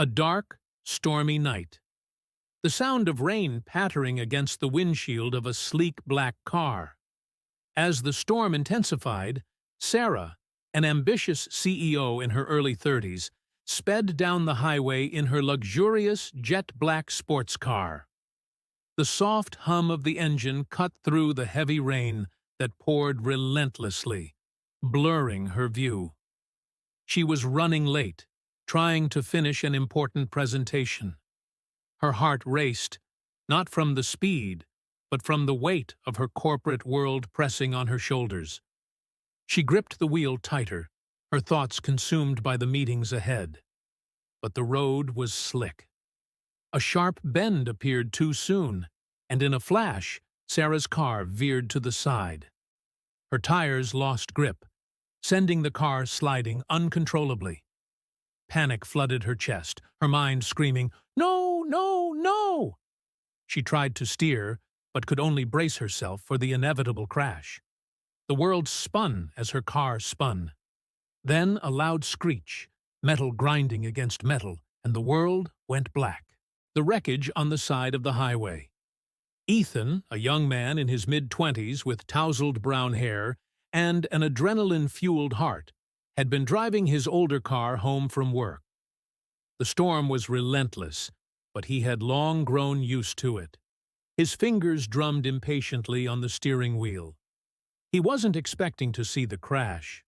A dark, stormy night. The sound of rain pattering against the windshield of a sleek black car. As the storm intensified, Sarah, an ambitious CEO in her early 30s, sped down the highway in her luxurious jet-black sports car. The soft hum of the engine cut through the heavy rain that poured relentlessly, blurring her view. She was running late, trying to finish an important presentation. Her heart raced, not from the speed, but from the weight of her corporate world pressing on her shoulders. She gripped the wheel tighter, her thoughts consumed by the meetings ahead. But the road was slick. A sharp bend appeared too soon, and in a flash, Sarah's car veered to the side. Her tires lost grip, sending the car sliding uncontrollably. Panic flooded her chest, her mind screaming, "No, no, no!" She tried to steer, but could only brace herself for the inevitable crash. The world spun as her car spun. Then a loud screech, metal grinding against metal, and the world went black. The wreckage on the side of the highway. Ethan, a young man in his mid-20s with tousled brown hair and an adrenaline-fueled heart, had been driving his older car home from work. The storm was relentless, but he had long grown used to it. His fingers drummed impatiently on the steering wheel. He wasn't expecting to see the crash.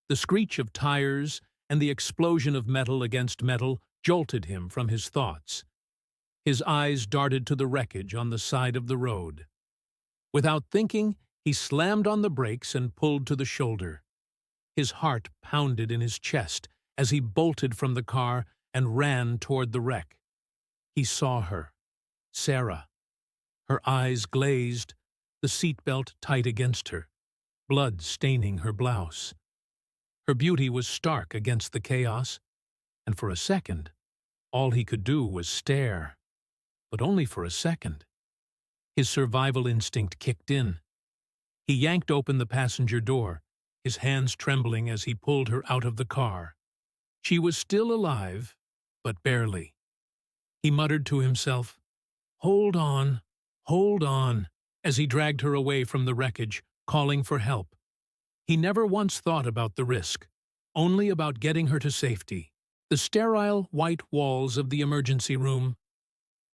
The screech of tires and the explosion of metal against metal jolted him from his thoughts. His eyes darted to the wreckage on the side of the road. Without thinking, he slammed on the brakes and pulled to the shoulder. His heart pounded in his chest as he bolted from the car and ran toward the wreck. He saw her, Sarah. Her eyes glazed, the seatbelt tight against her, blood staining her blouse. Her beauty was stark against the chaos, and for a second, all he could do was stare. But only for a second. His survival instinct kicked in. He yanked open the passenger door, his hands trembling as he pulled her out of the car. She was still alive, but barely. He muttered to himself, hold on," as he dragged her away from the wreckage, calling for help. He never once thought about the risk, only about getting her to safety. The sterile white walls of the emergency room.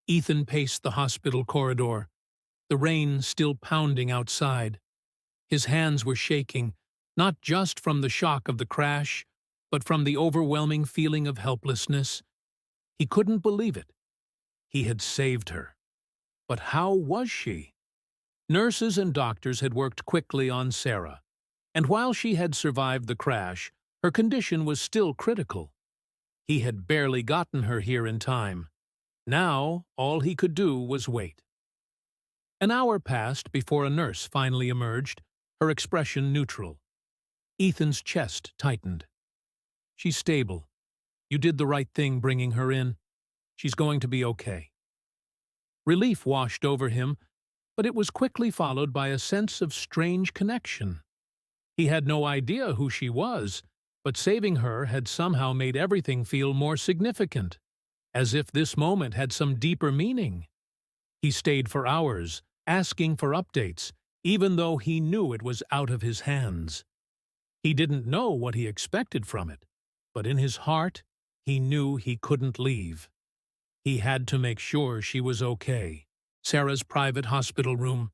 Ethan paced the hospital corridor, the rain still pounding outside. His hands were shaking, not just from the shock of the crash, but from the overwhelming feeling of helplessness. He couldn't believe it. He had saved her. But how was she? Nurses and doctors had worked quickly on Sarah, and while she had survived the crash, her condition was still critical. He had barely gotten her here in time. Now, all he could do was wait. An hour passed before a nurse finally emerged, her expression neutral. Ethan's chest tightened. "She's stable. You did the right thing bringing her in. She's going to be okay." Relief washed over him, but it was quickly followed by a sense of strange connection. He had no idea who she was, but saving her had somehow made everything feel more significant, as if this moment had some deeper meaning. He stayed for hours, asking for updates, even though he knew it was out of his hands. He didn't know what he expected from it, but in his heart, he knew he couldn't leave. He had to make sure she was okay. Sarah's private hospital room.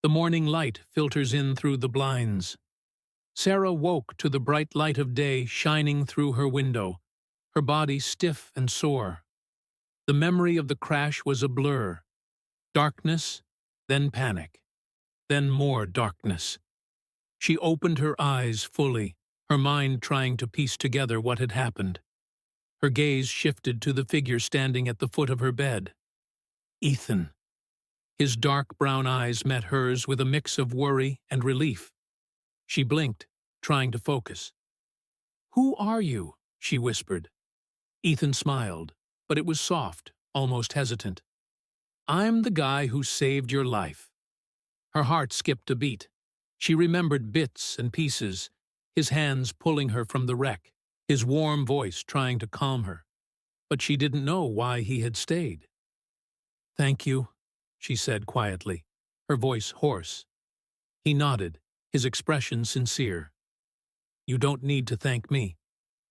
The morning light filters in through the blinds. Sarah woke to the bright light of day shining through her window, her body stiff and sore. The memory of the crash was a blur. Darkness, then panic, then more darkness. She opened her eyes fully, her mind trying to piece together what had happened. Her gaze shifted to the figure standing at the foot of her bed. Ethan. His dark brown eyes met hers with a mix of worry and relief. She blinked, trying to focus. "Who are you?" she whispered. Ethan smiled, but it was soft, almost hesitant. "I'm the guy who saved your life." Her heart skipped a beat. She remembered bits and pieces, his hands pulling her from the wreck, his warm voice trying to calm her. but she didn't know why he had stayed. "Thank you," she said quietly, her voice hoarse. He nodded, his expression sincere. "You don't need to thank me.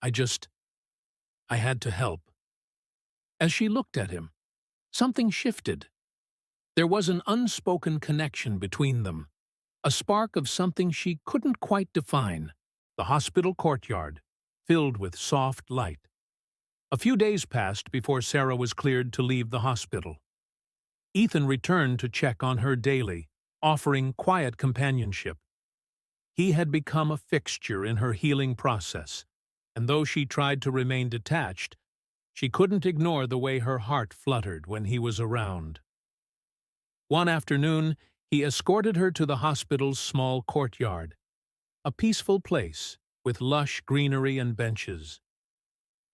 I had to help." As she looked at him, something shifted. There was an unspoken connection between them, a spark of something she couldn't quite define, the hospital courtyard, filled with soft light. A few days passed before Sarah was cleared to leave the hospital. Ethan returned to check on her daily, offering quiet companionship. He had become a fixture in her healing process, and though she tried to remain detached, she couldn't ignore the way her heart fluttered when he was around. One afternoon, he escorted her to the hospital's small courtyard, a peaceful place with lush greenery and benches.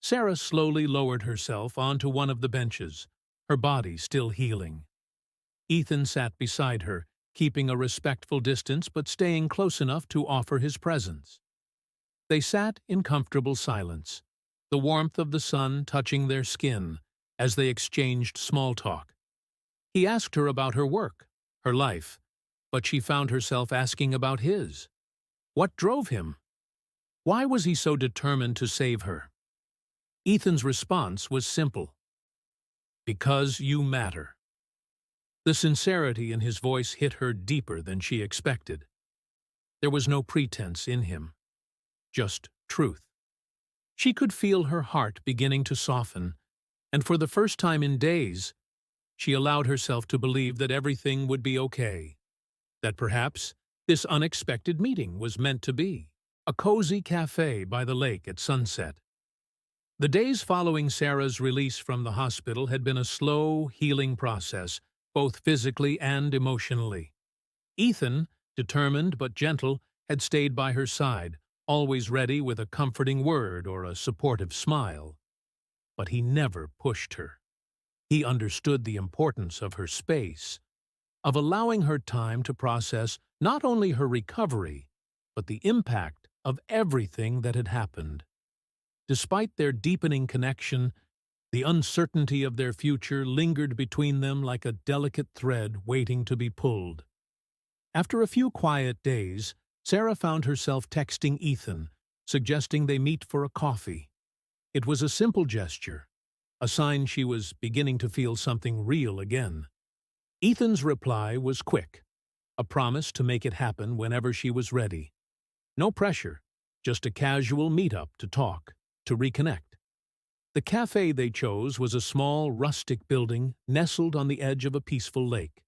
Sarah slowly lowered herself onto one of the benches, her body still healing. Ethan sat beside her, keeping a respectful distance but staying close enough to offer his presence. They sat in comfortable silence, the warmth of the sun touching their skin as they exchanged small talk. He asked her about her work, her life, but she found herself asking about his. What drove him? Why was he so determined to save her? Ethan's response was simple. "Because you matter." The sincerity in his voice hit her deeper than she expected. There was no pretense in him, just truth. She could feel her heart beginning to soften, and for the first time in days, she allowed herself to believe that everything would be okay, that perhaps this unexpected meeting was meant to be, a cozy cafe by the lake at sunset. The days following Sarah's release from the hospital had been a slow, healing process, both physically and emotionally. Ethan, determined but gentle, had stayed by her side, always ready with a comforting word or a supportive smile. But he never pushed her. He understood the importance of her space, of allowing her time to process not only her recovery, but the impact of everything that had happened. Despite their deepening connection, the uncertainty of their future lingered between them like a delicate thread waiting to be pulled. After a few quiet days, Sarah found herself texting Ethan, suggesting they meet for a coffee. It was a simple gesture, a sign she was beginning to feel something real again. Ethan's reply was quick, a promise to make it happen whenever she was ready. No pressure, just a casual meet-up to talk, to reconnect. The cafe they chose was a small, rustic building nestled on the edge of a peaceful lake.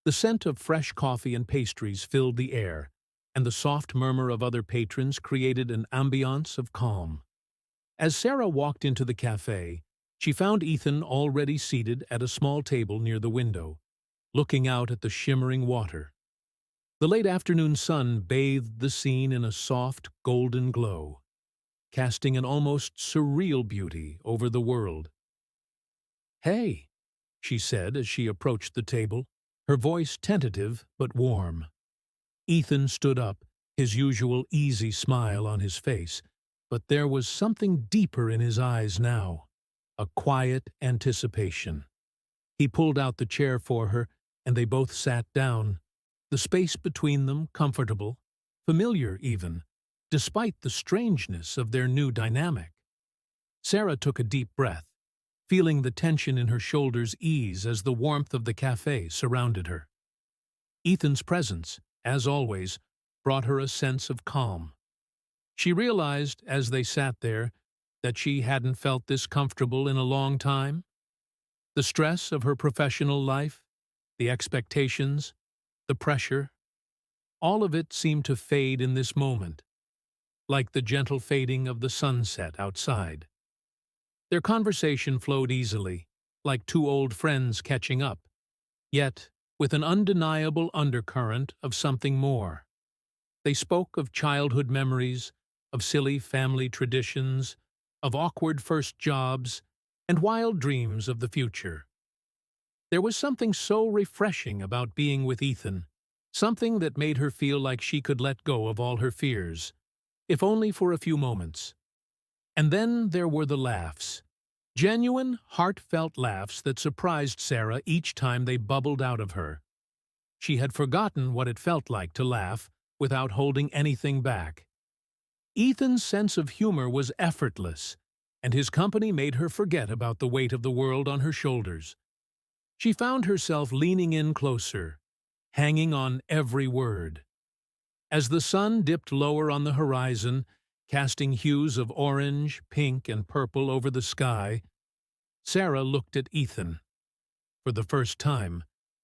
The scent of fresh coffee and pastries filled the air, and the soft murmur of other patrons created an ambiance of calm. As Sarah walked into the cafe, she found Ethan already seated at a small table near the window, looking out at the shimmering water. The late afternoon sun bathed the scene in a soft, golden glow, casting an almost surreal beauty over the world. "Hey," she said as she approached the table, her voice tentative but warm. Ethan stood up, his usual easy smile on his face, but there was something deeper in his eyes now, a quiet anticipation. He pulled out the chair for her, and they both sat down, the space between them comfortable, familiar even, despite the strangeness of their new dynamic. Sarah took a deep breath, feeling the tension in her shoulders ease as the warmth of the cafe surrounded her. Ethan's presence, as always, brought her a sense of calm. She realized, as they sat there, that she hadn't felt this comfortable in a long time. The stress of her professional life, the expectations, the pressure, all of it seemed to fade in this moment, like the gentle fading of the sunset outside. Their conversation flowed easily, like two old friends catching up, yet with an undeniable undercurrent of something more. They spoke of childhood memories, of silly family traditions, of awkward first jobs, and wild dreams of the future. There was something so refreshing about being with Ethan, something that made her feel like she could let go of all her fears, if only for a few moments. And then there were the laughs, Genuine, heartfelt laughs that surprised Sarah each time they bubbled out of her. She had forgotten what it felt like to laugh without holding anything back. Ethan's sense of humor was effortless, and his company made her forget about the weight of the world on her shoulders. She found herself leaning in closer, hanging on every word. As the sun dipped lower on the horizon, casting hues of orange, pink, and purple over the sky, Sarah looked at Ethan. For the first time,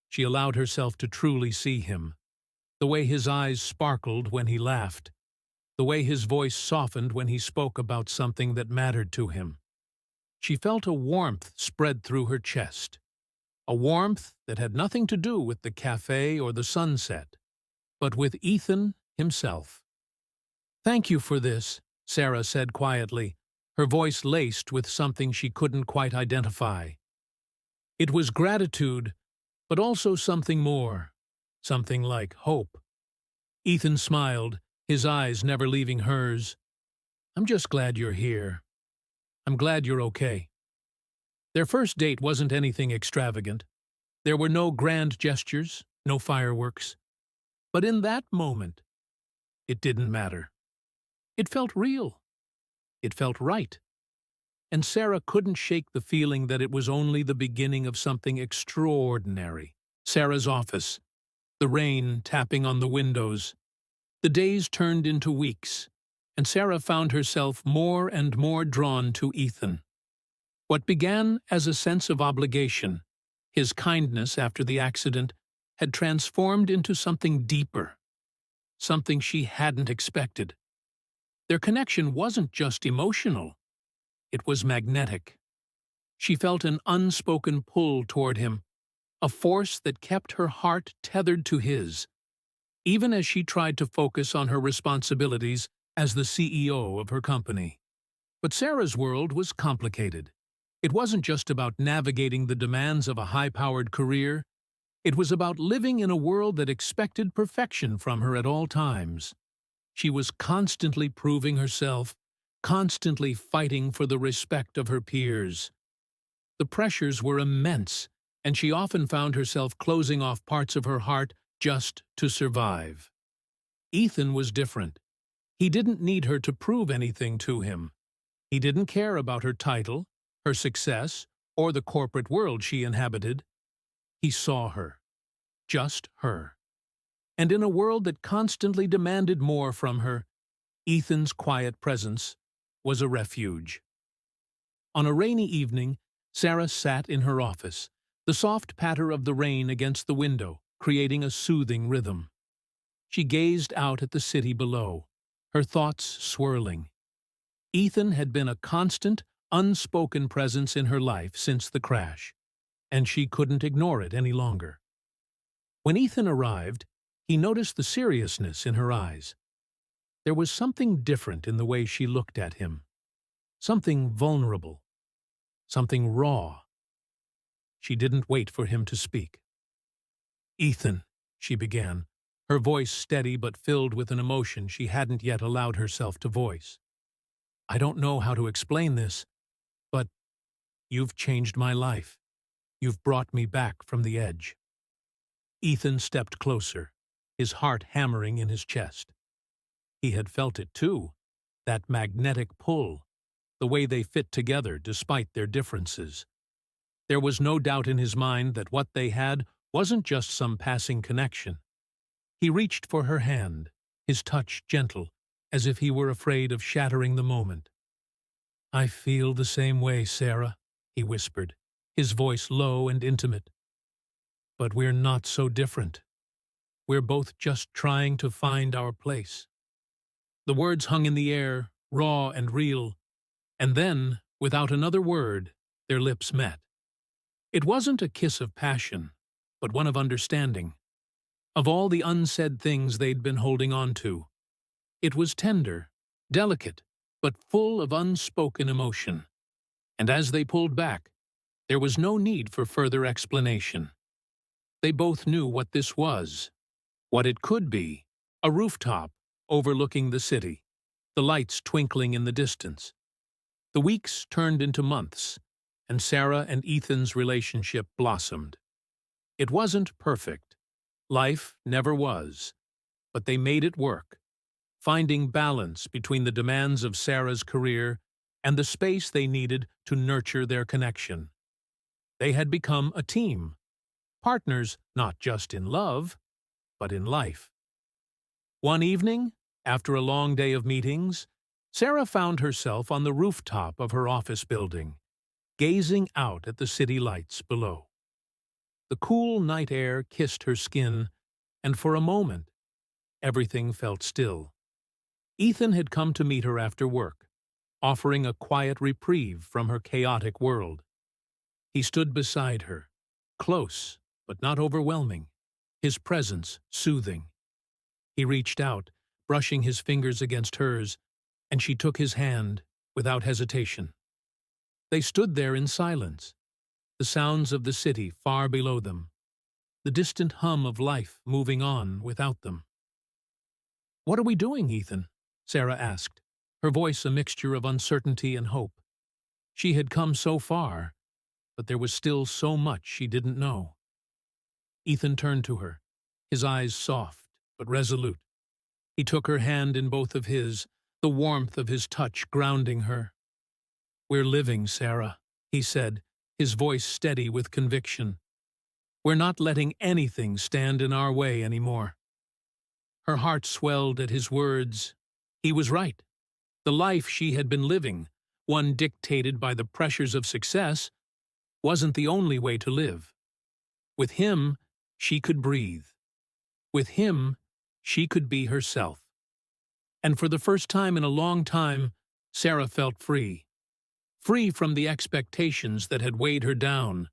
she allowed herself to truly see him. The way his eyes sparkled when he laughed, the way his voice softened when he spoke about something that mattered to him. She felt a warmth spread through her chest, a warmth that had nothing to do with the cafe or the sunset, but with Ethan himself. "Thank you for this," Sarah said quietly, her voice laced with something she couldn't quite identify. It was gratitude, but also something more, something like hope. Ethan smiled, his eyes never leaving hers. "I'm just glad you're here. I'm glad you're okay." Their first date wasn't anything extravagant. There were no grand gestures, no fireworks. But in that moment, it didn't matter. It felt real. It felt right. And Sarah couldn't shake the feeling that it was only the beginning of something extraordinary. Sarah's office, the rain tapping on the windows. The days turned into weeks, and Sarah found herself more and more drawn to Ethan. What began as a sense of obligation, his kindness after the accident, had transformed into something deeper, something she hadn't expected. Their connection wasn't just emotional, it was magnetic. She felt an unspoken pull toward him, a force that kept her heart tethered to his, even as she tried to focus on her responsibilities as the CEO of her company. But Sarah's world was complicated. It wasn't just about navigating the demands of a high-powered career. It was about living in a world that expected perfection from her at all times. She was constantly proving herself, constantly fighting for the respect of her peers. The pressures were immense, and she often found herself closing off parts of her heart just to survive. Ethan was different. He didn't need her to prove anything to him. He didn't care about her title, her success, or the corporate world she inhabited. He saw her. Just her. And in a world that constantly demanded more from her, Ethan's quiet presence was a refuge. On a rainy evening, Sarah sat in her office, the soft patter of the rain against the window creating a soothing rhythm. She gazed out at the city below, her thoughts swirling. Ethan had been a constant, unspoken presence in her life since the crash, and she couldn't ignore it any longer. When Ethan arrived, he noticed the seriousness in her eyes. There was something different in the way she looked at him, something vulnerable, something raw. She didn't wait for him to speak. "Ethan," she began, her voice steady but filled with an emotion she hadn't yet allowed herself to voice. "I don't know how to explain this, but you've changed my life. You've brought me back from the edge." Ethan stepped closer, his heart hammering in his chest. He had felt it too, that magnetic pull, the way they fit together despite their differences. There was no doubt in his mind that what they had wasn't just some passing connection. He reached for her hand, his touch gentle, as if he were afraid of shattering the moment. "I feel the same way, Sarah," he whispered, his voice low and intimate. "But we're not so different. We're both just trying to find our place." The words hung in the air, raw and real, and then, without another word, their lips met. It wasn't a kiss of passion, but one of understanding, of all the unsaid things they'd been holding on to. It was tender, delicate, but full of unspoken emotion. And as they pulled back, there was no need for further explanation. They both knew what this was, what it could be, a rooftop overlooking the city, the lights twinkling in the distance. The weeks turned into months, and Sarah and Ethan's relationship blossomed. It wasn't perfect. Life never was. But they made it work, finding balance between the demands of Sarah's career and the space they needed to nurture their connection. They had become a team, partners not just in love, but in life. One evening, after a long day of meetings, Sarah found herself on the rooftop of her office building, gazing out at the city lights below. The cool night air kissed her skin, and for a moment, everything felt still. Ethan had come to meet her after work, offering a quiet reprieve from her chaotic world. He stood beside her, close but not overwhelming, his presence soothing. He reached out, brushing his fingers against hers, and she took his hand without hesitation. They stood there in silence, the sounds of the city far below them, the distant hum of life moving on without them. "What are we doing, Ethan?" Sarah asked, her voice a mixture of uncertainty and hope. She had come so far, but there was still so much she didn't know. Ethan turned to her, his eyes soft but resolute. He took her hand in both of his, the warmth of his touch grounding her. "We're living, Sarah," he said, his voice steady with conviction. "We're not letting anything stand in our way anymore." Her heart swelled at his words. He was right. The life she had been living, one dictated by the pressures of success, wasn't the only way to live. With him, she could breathe. With him, she could be herself. And for the first time in a long time, Sarah felt free. Free from the expectations that had weighed her down.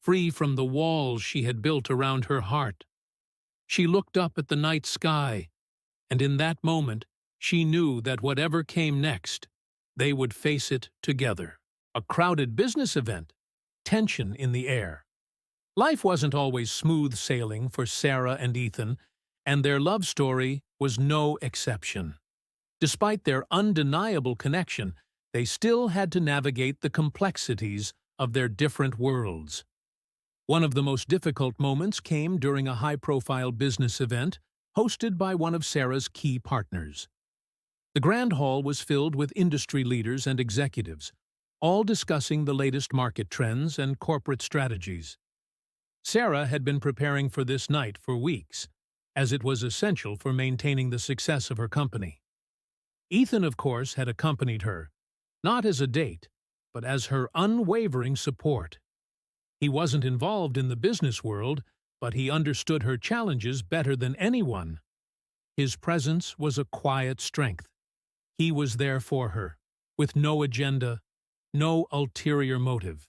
Free from the walls she had built around her heart. She looked up at the night sky, and in that moment, she knew that whatever came next, they would face it together. A crowded business event, tension in the air. Life wasn't always smooth sailing for Sarah and Ethan, and their love story was no exception. Despite their undeniable connection, they still had to navigate the complexities of their different worlds. One of the most difficult moments came during a high-profile business event hosted by one of Sarah's key partners. The grand hall was filled with industry leaders and executives, all discussing the latest market trends and corporate strategies. Sarah had been preparing for this night for weeks, as it was essential for maintaining the success of her company. Ethan, of course, had accompanied her, not as a date, but as her unwavering support. He wasn't involved in the business world, but he understood her challenges better than anyone. His presence was a quiet strength. He was there for her, with no agenda, no ulterior motive.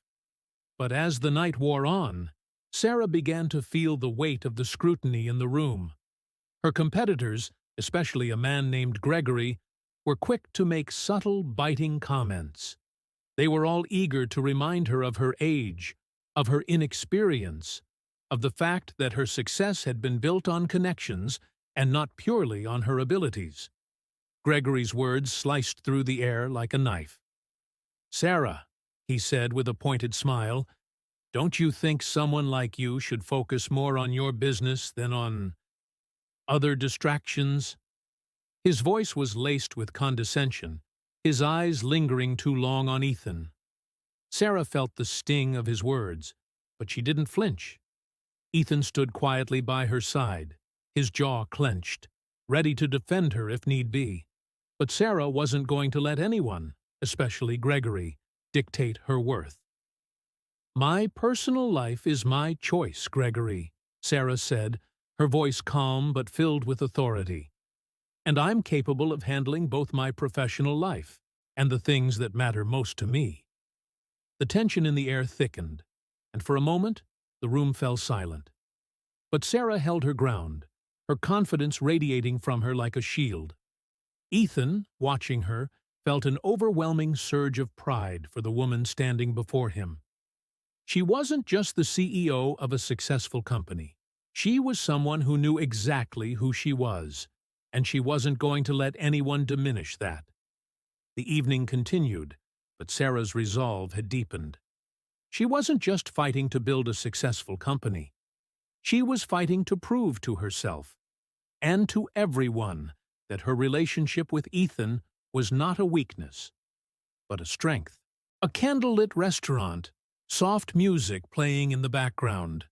But as the night wore on, Sarah began to feel the weight of the scrutiny in the room. Her competitors, especially a man named Gregory, were quick to make subtle, biting comments. They were all eager to remind her of her age, of her inexperience, of the fact that her success had been built on connections and not purely on her abilities. Gregory's words sliced through the air like a knife. "Sarah," he said with a pointed smile, "don't you think someone like you should focus more on your business than on other distractions?" His voice was laced with condescension, his eyes lingering too long on Ethan. Sarah felt the sting of his words, but she didn't flinch. Ethan stood quietly by her side, his jaw clenched, ready to defend her if need be. But Sarah wasn't going to let anyone, especially Gregory, dictate her worth. "My personal life is my choice, Gregory," Sarah said, her voice calm but filled with authority. "And I'm capable of handling both my professional life and the things that matter most to me." The tension in the air thickened, and for a moment the room fell silent. But Sarah held her ground, her confidence radiating from her like a shield. Ethan, watching her, felt an overwhelming surge of pride for the woman standing before him. She wasn't just the CEO of a successful company. She was someone who knew exactly who she was, and she wasn't going to let anyone diminish that. The evening continued, but Sarah's resolve had deepened. She wasn't just fighting to build a successful company. She was fighting to prove to herself and to everyone that her relationship with Ethan was not a weakness, but a strength. A candlelit restaurant, soft music playing in the background.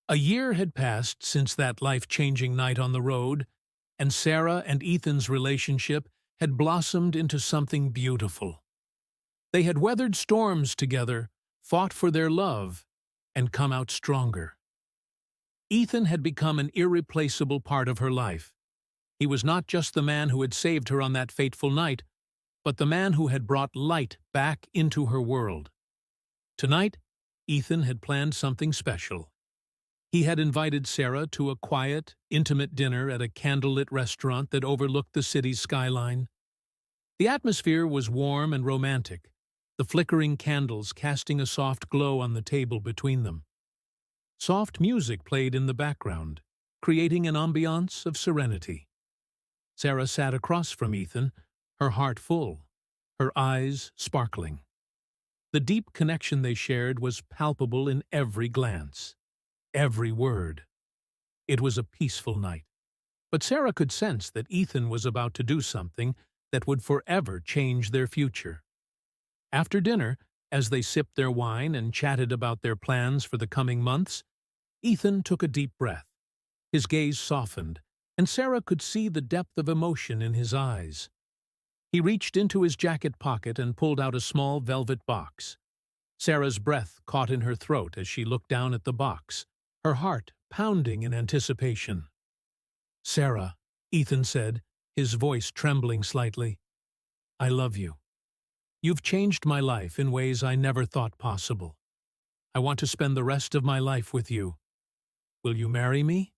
A year had passed since that life-changing night on the road, and Sarah and Ethan's relationship had blossomed into something beautiful. They had weathered storms together, fought for their love, and come out stronger. Ethan had become an irreplaceable part of her life. He was not just the man who had saved her on that fateful night, but the man who had brought light back into her world. Tonight, Ethan had planned something special. He had invited Sarah to a quiet, intimate dinner at a candlelit restaurant that overlooked the city's skyline. The atmosphere was warm and romantic, the flickering candles casting a soft glow on the table between them. Soft music played in the background, creating an ambiance of serenity. Sarah sat across from Ethan, her heart full, her eyes sparkling. The deep connection they shared was palpable in every glance, every word. It was a peaceful night. But Sarah could sense that Ethan was about to do something that would forever change their future. After dinner, as they sipped their wine and chatted about their plans for the coming months, Ethan took a deep breath. His gaze softened, and Sarah could see the depth of emotion in his eyes. He reached into his jacket pocket and pulled out a small velvet box. Sarah's breath caught in her throat as she looked down at the box, her heart pounding in anticipation. "Sarah," Ethan said, his voice trembling slightly, "I love you. You've changed my life in ways I never thought possible. I want to spend the rest of my life with you. Will you marry me?"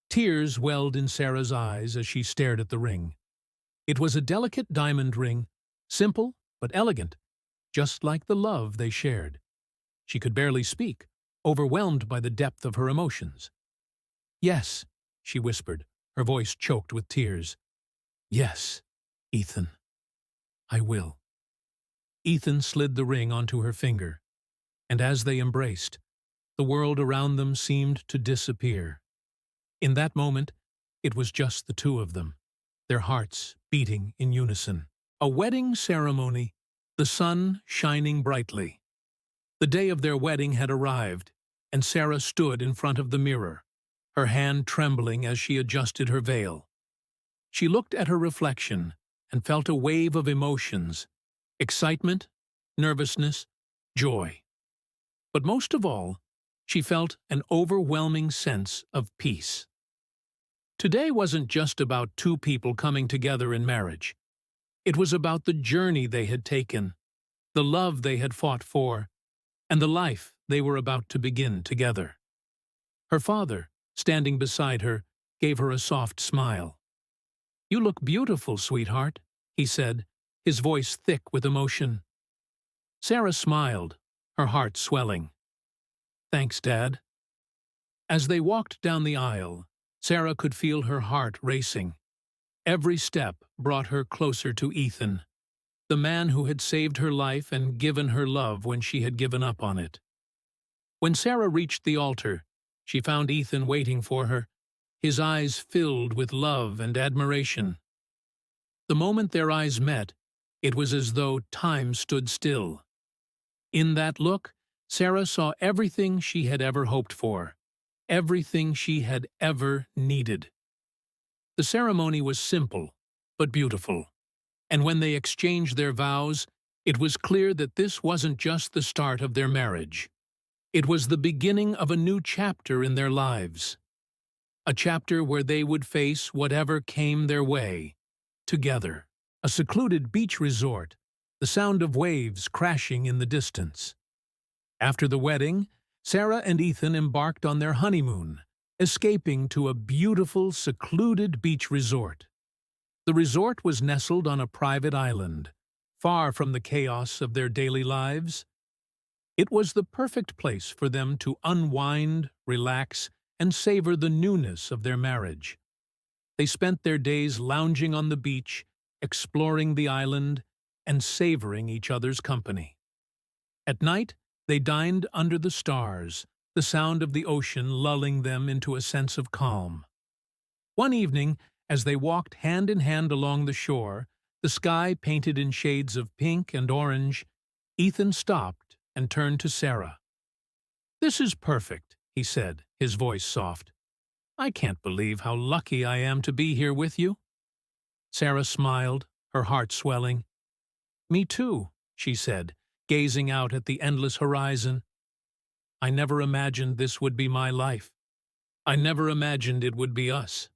Tears welled in Sarah's eyes as she stared at the ring. It was a delicate diamond ring, simple but elegant, just like the love they shared. She could barely speak, overwhelmed by the depth of her emotions. "Yes," she whispered, her voice choked with tears. "Yes, Ethan. I will." Ethan slid the ring onto her finger, and as they embraced, the world around them seemed to disappear. In that moment, it was just the two of them, their hearts beating in unison. A wedding ceremony, the sun shining brightly. The day of their wedding had arrived, and Sarah stood in front of the mirror, her hand trembling as she adjusted her veil. She looked at her reflection and felt a wave of emotions: excitement, nervousness, joy. But most of all, she felt an overwhelming sense of peace. Today wasn't just about two people coming together in marriage. It was about the journey they had taken, the love they had fought for, and the life they were about to begin together. Her father, standing beside her, gave her a soft smile. "You look beautiful, sweetheart," he said, his voice thick with emotion. Sarah smiled, her heart swelling. "Thanks, Dad." As they walked down the aisle, Sarah could feel her heart racing. Every step brought her closer to Ethan, the man who had saved her life and given her love when she had given up on it. When Sarah reached the altar, she found Ethan waiting for her, his eyes filled with love and admiration. The moment their eyes met, it was as though time stood still. In that look, Sarah saw everything she had ever hoped for, everything she had ever needed. The ceremony was simple, but beautiful, and when they exchanged their vows, it was clear that this wasn't just the start of their marriage. It was the beginning of a new chapter in their lives, a chapter where they would face whatever came their way, together. A secluded beach resort, the sound of waves crashing in the distance. After the wedding, Sarah and Ethan embarked on their honeymoon, escaping to a beautiful, secluded beach resort. The resort was nestled on a private island, far from the chaos of their daily lives. It was the perfect place for them to unwind, relax, and savor the newness of their marriage. They spent their days lounging on the beach, exploring the island, and savoring each other's company. At night, They dined under the stars, the sound of the ocean lulling them into a sense of calm. One evening, as they walked hand in hand along the shore, the sky painted in shades of pink and orange, Ethan stopped and turned to Sarah. "This is perfect," he said, his voice soft. "I can't believe how lucky I am to be here with you." Sarah smiled, her heart swelling. "Me too," she said, gazing out at the endless horizon. "I never imagined this would be my life. I never imagined it would be us."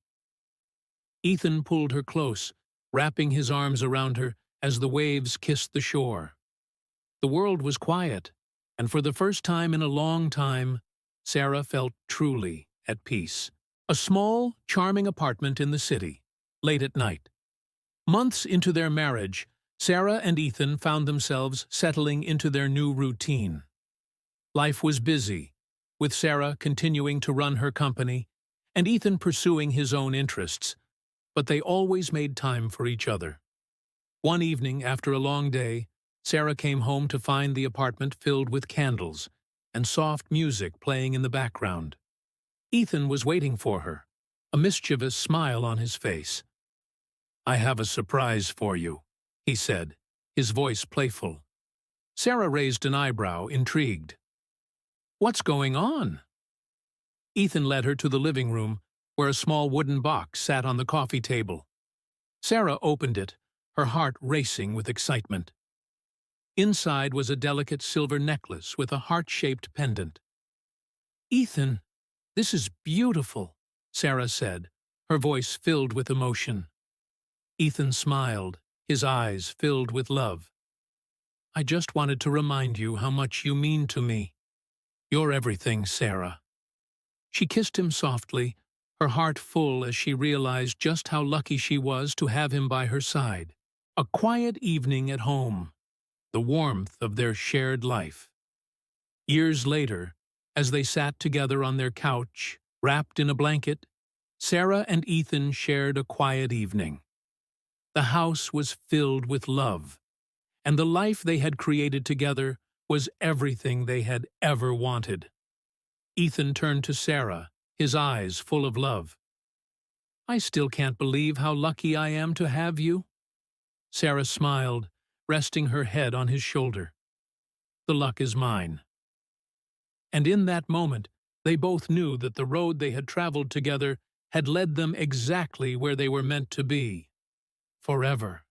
Ethan pulled her close, wrapping his arms around her as the waves kissed the shore. The world was quiet, and for the first time in a long time, Sarah felt truly at peace. A small, charming apartment in the city, late at night. Months into their marriage, Sarah and Ethan found themselves settling into their new routine. Life was busy, with Sarah continuing to run her company and Ethan pursuing his own interests, but they always made time for each other. One evening, after a long day, Sarah came home to find the apartment filled with candles and soft music playing in the background. Ethan was waiting for her, a mischievous smile on his face. "I have a surprise for you," he said, his voice playful. Sarah raised an eyebrow, intrigued. "What's going on?" Ethan led her to the living room, where a small wooden box sat on the coffee table. Sarah opened it, her heart racing with excitement. Inside was a delicate silver necklace with a heart-shaped pendant. "Ethan, this is beautiful," Sarah said, her voice filled with emotion. Ethan smiled, his eyes filled with love. "I just wanted to remind you how much you mean to me. You're everything, Sarah." She kissed him softly, her heart full as she realized just how lucky she was to have him by her side. A quiet evening at home, the warmth of their shared life. Years later, as they sat together on their couch, wrapped in a blanket, Sarah and Ethan shared a quiet evening. The house was filled with love, and the life they had created together was everything they had ever wanted. Ethan turned to Sarah, his eyes full of love. "I still can't believe how lucky I am to have you." Sarah smiled, resting her head on his shoulder. "The luck is mine." And in that moment, they both knew that the road they had traveled together had led them exactly where they were meant to be. Forever.